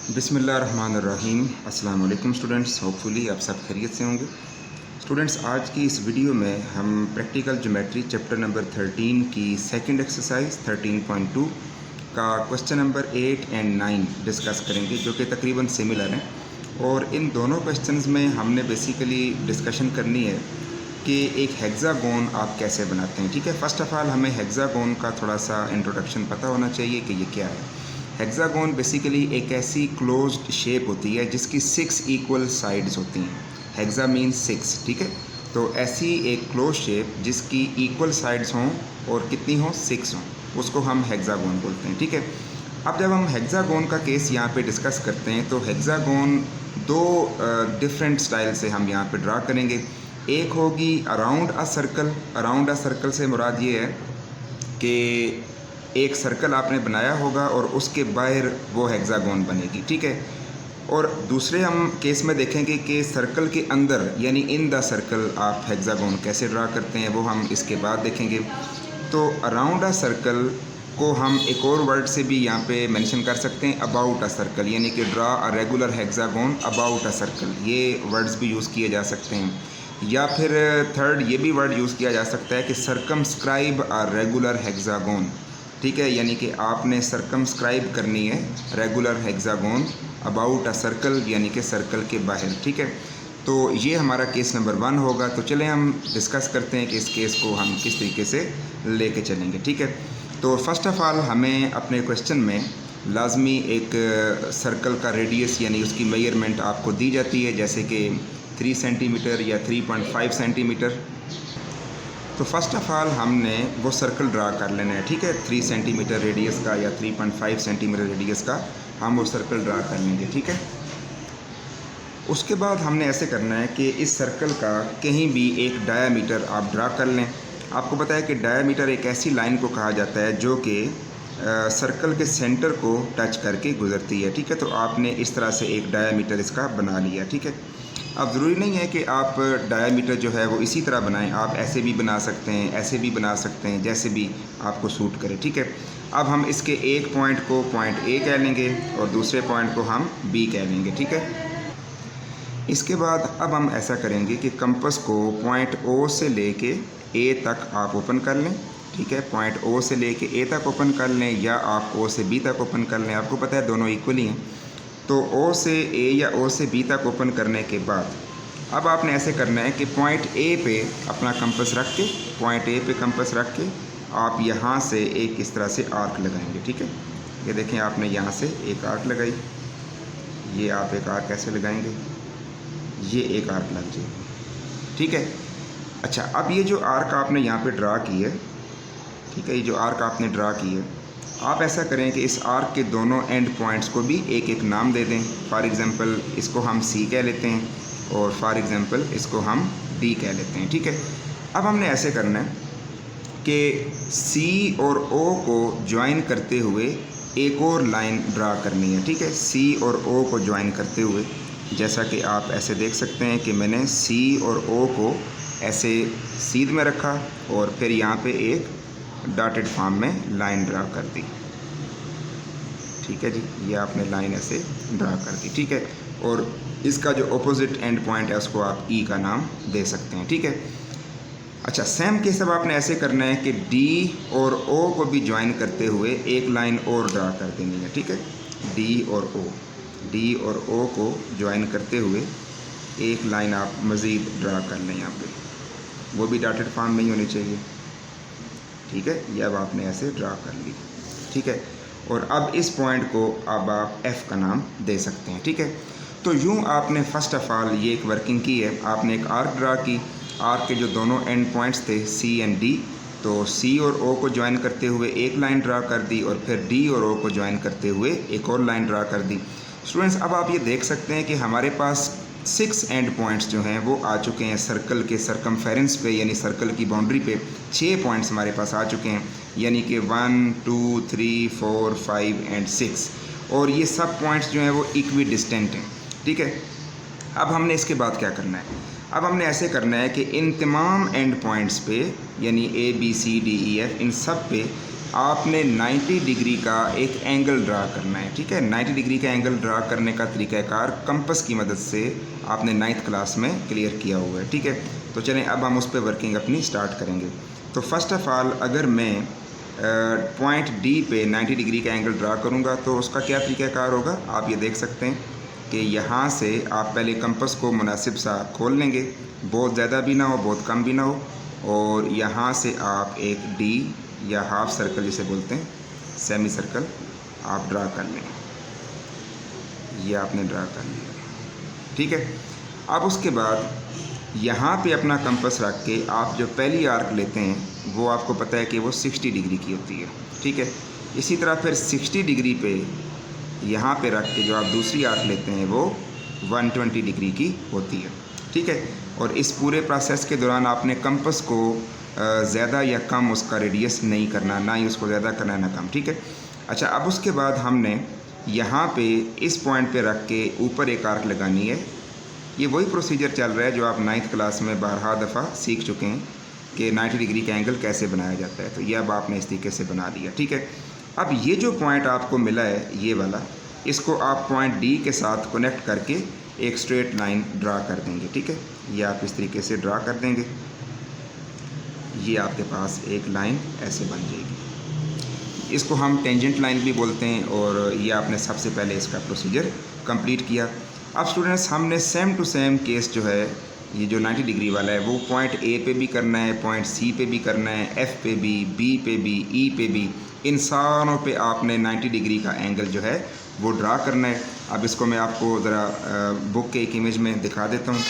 बिस्मिल्लाहिर्रहमानिर्रहीम। अस्सलाम वालेकुम स्टूडेंट्स, होपफुली आप सब खैरियत से होंगे। स्टूडेंट्स, आज की इस वीडियो में हम प्रैक्टिकल ज्योमेट्री चैप्टर नंबर 13 की सेकंड एक्सरसाइज 13.2 का क्वेश्चन नंबर 8 एंड 9 डिस्कस करेंगे, जो कि तकरीबन सिमिलर हैं। और इन दोनों क्वेश्चंस में हमने बेसिकली डिस्कशन करनी है कि एक हेक्सागोन आप कैसे बनाते हैं। ठीक है, फ़र्स्ट ऑफ़ ऑल हमें हेक्सागोन का थोड़ा सा इंट्रोडक्शन पता होना चाहिए कि ये क्या है। हेक्सागोन बेसिकली एक ऐसी क्लोज्ड शेप होती है जिसकी 6 इक्वल साइड्स होती हैं। हेक्सा मीन्स 6, ठीक है। तो ऐसी एक क्लोज शेप जिसकी इक्वल साइड्स हों और कितनी हों, 6 हों, उसको हम हेक्सागोन बोलते हैं। ठीक है, अब जब हम हेक्सागोन का केस यहाँ पे डिस्कस करते हैं तो हेक्सागोन दो डिफरेंट स्टाइल से हम यहाँ पे ड्रा करेंगे। एक होगी around a circle. Around a circle से मुराद ये है कि एक सर्कल आपने बनाया होगा और उसके बाहर वो हेक्सागोन बनेगी। ठीक है, और दूसरे हम केस में देखेंगे कि सर्कल के अंदर यानी इन द सर्कल आप हेक्सागोन कैसे ड्रा करते हैं, वो हम इसके बाद देखेंगे। तो अराउंड अ सर्कल को हम एक और वर्ड से भी यहाँ पे मेंशन कर सकते हैं, अबाउट अ सर्कल, यानी कि draw a regular hexagon about a circle. ये वर्ड्स भी यूज़ किए जा सकते हैं। या फिर थर्ड ये भी वर्ड यूज़ किया जा सकता है कि सरकमस्क्राइब अ रेगुलर हेक्सागोन। ठीक है, यानी कि आपने सरकमस्क्राइब करनी है regular hexagon about a circle, यानी कि सर्कल के बाहर। ठीक है, तो ये हमारा केस नंबर 1 होगा। तो चलें हम डिस्कस करते हैं कि इस केस को हम किस तरीके से लेके चलेंगे। ठीक है, तो फर्स्ट ऑफ़ ऑल हमें अपने क्वेश्चन में लाजमी एक सर्कल का रेडियस यानी उसकी मेजरमेंट आपको दी जाती है, जैसे कि 3 सेंटीमीटर या 3.5 सेंटीमीटर। तो फर्स्ट ऑफ़ ऑल हमने वो सर्कल ड्रा कर लेना है। ठीक है, 3 सेंटीमीटर रेडियस का या 3.5 सेंटीमीटर रेडियस का हम वो सर्कल ड्रा कर लेंगे। ठीक है, उसके बाद हमने ऐसे करना है कि इस सर्कल का कहीं भी एक डायामीटर आप ड्रा कर लें। आपको पता है कि डायामीटर एक ऐसी लाइन को कहा जाता है जो कि सर्कल के सेंटर को टच करके गुजरती है। ठीक है, तो आपने इस तरह से एक डायामीटर इसका बना लिया। ठीक है, अब ज़रूरी नहीं है कि आप डायामीटर जो है वो इसी तरह बनाएं, आप ऐसे भी बना सकते हैं, ऐसे भी बना सकते हैं, जैसे भी आपको सूट करे। ठीक है, अब हम इसके एक पॉइंट को पॉइंट ए कह लेंगे और दूसरे पॉइंट को हम बी कह लेंगे। ठीक है, इसके बाद अब हम ऐसा करेंगे कि कंपस को पॉइंट ओ से लेके ए तक आप ओपन कर लें। ठीक है, पॉइंट ओ से लेके ए तक ओपन कर लें या आप ओ से बी तक ओपन कर लें, आपको पता है दोनों इक्वल ही हैं। तो ओ से ए या ओ से बी तक ओपन करने के बाद अब आपने ऐसे करना है कि पॉइंट ए पे अपना कंपस रख के, पॉइंट ए पे कंपस रख के आप यहाँ से एक इस तरह से आर्क लगाएंगे। ठीक है, ये देखें आपने यहाँ से एक आर्क लगाई, ये आप एक आर्क कैसे लगाएंगे, ये एक आर्क लग जाएगी। ठीक है, अच्छा अब ये जो आर्क आपने यहाँ पे ड्रा की है, ठीक है, ये जो आर्क आपने ड्रा की है, आप ऐसा करें कि इस आर्क के दोनों एंड पॉइंट्स को भी एक एक नाम दे दें। फॉर एग्ज़ाम्पल इसको हम सी कह लेते हैं और फॉर एग्ज़ाम्पल इसको हम डी कह लेते हैं। ठीक है, अब हमने ऐसे करना है कि सी और ओ को ज्वाइन करते हुए एक और लाइन ड्रा करनी है। ठीक है, सी और ओ को ज्वाइन करते हुए, जैसा कि आप ऐसे देख सकते हैं कि मैंने सी और ओ को ऐसे सीध में रखा और फिर यहाँ पे एक डॉटेड फॉर्म में लाइन ड्रा कर दी। ठीक है जी, ये आपने लाइन ऐसे ड्रा कर दी। ठीक है, और इसका जो अपोजिट एंड पॉइंट है उसको आप ई का नाम दे सकते हैं। ठीक है, अच्छा सेम केस अब आपने ऐसे करना है कि डी और ओ को भी ज्वाइन करते हुए एक लाइन और ड्रा कर देनी है। ठीक है, डी और ओ, डी और ओ को ज्वाइन करते हुए एक लाइन आप मज़ीद ड्रा कर लें यहाँ पे, वो भी डॉटेड फॉर्म में ही होनी चाहिए। ठीक है, ये अब आपने ऐसे ड्रा कर ली। ठीक है, और अब इस पॉइंट को अब आप एफ़ का नाम दे सकते हैं। ठीक है, तो यूँ आपने फ़र्स्ट ऑफ़ ऑल ये एक वर्किंग की है। आपने एक आर्क ड्रा की, आर्क के जो दोनों एंड पॉइंट्स थे सी एंड डी, तो सी और ओ को ज्वाइन करते हुए एक लाइन ड्रा कर दी और फिर डी और ओ को ज्वाइन करते हुए एक और लाइन ड्रा कर दी। स्टूडेंट्स, अब आप ये देख सकते हैं कि हमारे पास 6 एंड पॉइंट्स जो हैं वो आ चुके हैं सर्कल के सरकमफेरेंस पे, यानी सर्कल की बाउंड्री पे 6 पॉइंट्स हमारे पास आ चुके हैं, यानी कि 1 2 3 4 5 एंड 6, और ये सब पॉइंट्स जो हैं वो इक्वी डिस्टेंट हैं। ठीक है, अब हमने इसके बाद क्या करना है, अब हमने ऐसे करना है कि इन तमाम एंड पॉइंट्स पे, यानी A B C D E F, इन सब पे आपने 90 डिग्री का एक एंगल ड्रा करना है। ठीक है, 90 डिग्री का एंगल ड्रा करने का तरीक़ाकार कंपस की मदद से आपने 9th क्लास में क्लियर किया हुआ है। ठीक है, तो चलें अब हम उस पर वर्किंग अपनी स्टार्ट करेंगे। तो फर्स्ट ऑफ़ ऑल अगर मैं पॉइंट डी पे 90 डिग्री का एंगल ड्रा करूँगा तो उसका क्या तरीक़ाकार होगा, आप ये देख सकते हैं कि यहाँ से आप पहले कंपस को मुनासिब सा खोल लेंगे, बहुत ज़्यादा भी ना हो बहुत कम भी ना हो, और यहाँ से आप एक डी या हाफ सर्कल जिसे बोलते हैं, सेमी सर्कल आप ड्रा कर लें। ये आपने ड्रा कर लिया। ठीक है, अब उसके बाद यहाँ पे अपना कंपस रख के आप जो पहली आर्क लेते हैं वो आपको पता है कि वो 60 डिग्री की होती है। ठीक है, इसी तरह फिर 60 डिग्री पे यहाँ पे रख के जो आप दूसरी आर्क लेते हैं वो 120 डिग्री की होती है। ठीक है, और इस पूरे प्रोसेस के दौरान आपने कंपस को ज़्यादा या कम उसका रेडियस नहीं करना, ना ही उसको ज़्यादा करना ना कम। ठीक है, अच्छा अब उसके बाद हमने यहाँ पे इस पॉइंट पे रख के ऊपर एक आर्क लगानी है। ये वही प्रोसीजर चल रहा है जो आप 9th क्लास में बारहा दफ़ा सीख चुके हैं कि 90 डिग्री का एंगल कैसे बनाया जाता है। तो ये अब आपने इस तरीके से बना दिया। ठीक है, अब ये जो पॉइंट आपको मिला है ये वाला, इसको आप पॉइंट डी के साथ कनेक्ट करके एक स्ट्रेट लाइन ड्रा कर देंगे। ठीक है, ये आप इस तरीके से ड्रा कर देंगे, ये आपके पास एक लाइन ऐसे बन जाएगी। इसको हम टेंजेंट लाइन भी बोलते हैं, और ये आपने सबसे पहले इसका प्रोसीजर कंप्लीट किया। अब स्टूडेंट्स हमने सेम टू सेम केस जो है ये जो 90 डिग्री वाला है वो पॉइंट ए पे भी करना है, पॉइंट सी पे भी करना है, एफ़ पे भी, बी पे भी, ई पे भी, इन सारों पे आपने 90 डिग्री का एंगल जो है वो ड्रा करना है। अब इसको मैं आपको ज़रा बुक के एक इमेज में दिखा देता हूँ।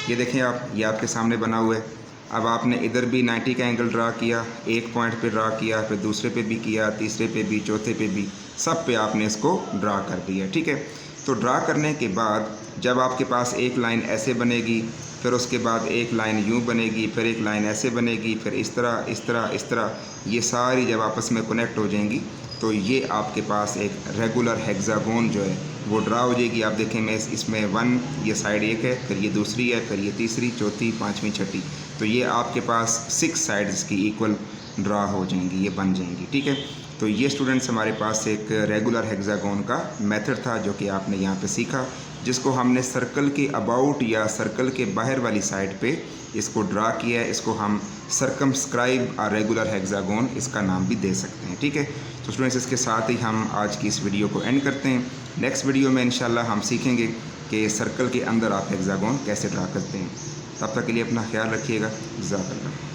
ये देखें आप, ये आपके सामने बना हुआ है। अब आपने इधर भी 90 का एंगल ड्रा किया, एक पॉइंट पे ड्रा किया, फिर दूसरे पे भी किया, तीसरे पे भी, चौथे पे भी, सब पे आपने इसको ड्रा कर दिया। ठीक है, तो ड्रा करने के बाद जब आपके पास एक लाइन ऐसे बनेगी, फिर उसके बाद एक लाइन यूँ बनेगी, फिर एक लाइन ऐसे बनेगी, फिर इस तरह इस तरह इस तरह, ये सारी जब आपस में कनेक्ट हो जाएंगी तो ये आपके पास एक रेगुलर हेक्सागोन जो है वो ड्रा हो जाएगी। आप देखें मैं इसमें 1, ये साइड एक है, फिर ये दूसरी है, फिर ये तीसरी, चौथी, पाँचवीं, छठी, तो ये आपके पास 6 साइड्स की इक्वल ड्रा हो जाएंगी, ये बन जाएंगी। ठीक है, तो ये स्टूडेंट्स हमारे पास एक रेगुलर हेक्सागोन का मेथड था जो कि आपने यहाँ पे सीखा, जिसको हमने सर्कल के अबाउट या सर्कल के बाहर वाली साइड पे इसको ड्रा किया है। इसको हम सर्कमस्क्राइब और रेगुलर हेक्सागोन इसका नाम भी दे सकते हैं। ठीक है, तो स्टूडेंट्स इसके साथ ही हम आज की इस वीडियो को एंड करते हैं। नेक्स्ट वीडियो में इंशाल्लाह हम सीखेंगे कि सर्कल के अंदर आप हेक्सागोन कैसे ड्रा करते हैं। तब तक के लिए अपना ख्याल रखिएगा। जज़ाकल्लाह।